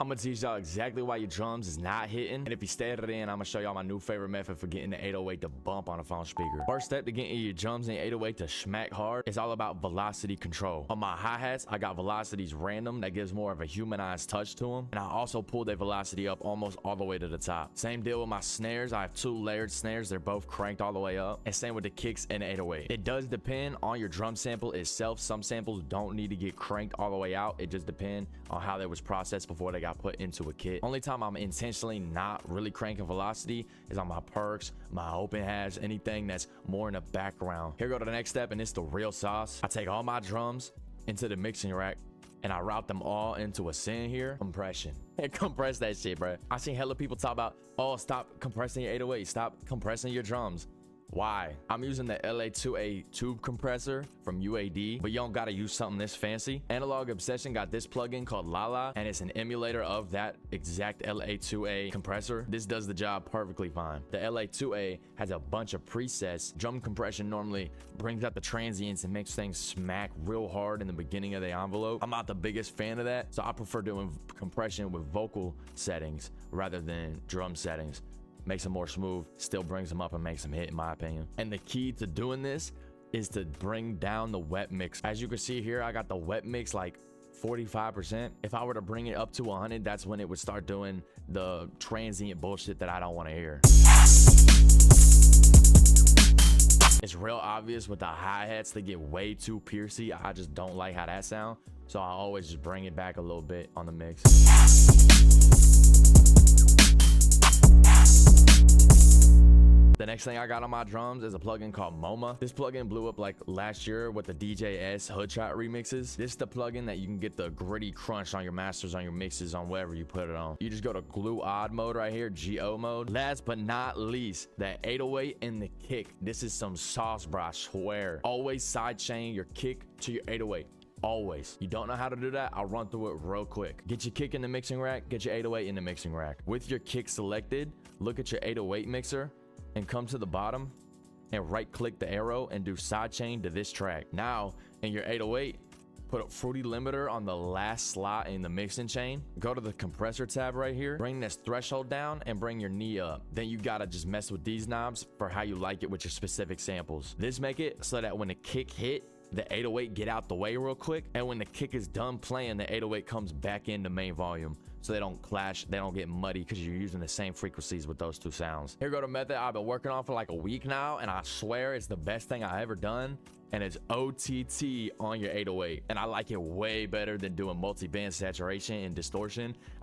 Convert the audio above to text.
I'm gonna teach y'all exactly why your drums is not hitting, and if you stay at it in, I'm gonna show y'all my new favorite method for getting the 808 to bump on a phone speaker. First step to getting your drums and 808 to smack hard is all about velocity control. On my hi-hats, I got velocities random that gives more of a humanized touch to them, and I also pull their velocity up almost all the way to the top. Same deal with my snares. I have 2 layered snares. They're both cranked all the way up, and same with the kicks and the 808. It does depend on your drum sample itself. Some samples don't need to get cranked all the way out. It just depends on how they was processed before they got put into a kit. Only time I'm intentionally not really cranking velocity is on my perks, my open hats, anything that's more in the background. Here go to the next step, and it's the real sauce. I take all my drums into the mixing rack and I route them all into a send here. Compression. Compress that shit, bro. I seen hella people talk about, oh, stop compressing your 808, stop compressing your drums. Why? I'm using the LA2A tube compressor from UAD, but you don't gotta use something this fancy. Analog Obsession got this plugin called Lala, and it's an emulator of that exact LA2A compressor. This does the job perfectly fine. The LA2A has a bunch of presets. Drum compression normally brings out the transients and makes things smack real hard in the beginning of the envelope. I'm not the biggest fan of that, so I prefer doing compression with vocal settings rather than drum settings. Makes them more smooth, still brings them up and makes them hit, in my opinion. And the key to doing this is to bring down the wet mix. As you can see here, I got the wet mix like 45%. If I were to bring it up to 100, that's when it would start doing the transient bullshit that I don't want to hear. It's real obvious with the hi-hats, they get way too piercy. I just don't like how that sound, so I always just bring it back a little bit on the mix. The next thing I got on my drums is a plugin called MoMA. This plugin blew up like last year with the DJS Hoodshot remixes. This is the plugin that you can get the gritty crunch on your masters, on your mixes, on wherever you put it on. You just go to glue odd mode right here, GO mode. Last but not least, that 808 and the kick. This is some sauce, bro, I swear. Always sidechain your kick to your 808. Always. You don't know how to do that? I'll run through it real quick. Get your kick in the mixing rack, get your 808 in the mixing rack. With your kick selected, look at your 808 mixer and come to the bottom and right click the arrow and do sidechain to this track. Now in your 808, put a fruity limiter on the last slot in the mixing chain. Go to the compressor tab right here, bring this threshold down and bring your knee up. Then you gotta just mess with these knobs for how you like it with your specific samples. This make it so that when the kick hit, the 808 get out the way real quick, and when the kick is done playing, the 808 comes back into main volume, so they don't clash, they don't get muddy, because you're using the same frequencies with those two sounds. Here go the method I've been working on for like a week now, and I swear it's the best thing I ever done, and it's OTT on your 808, and I like it way better than doing multi-band saturation and distortion. I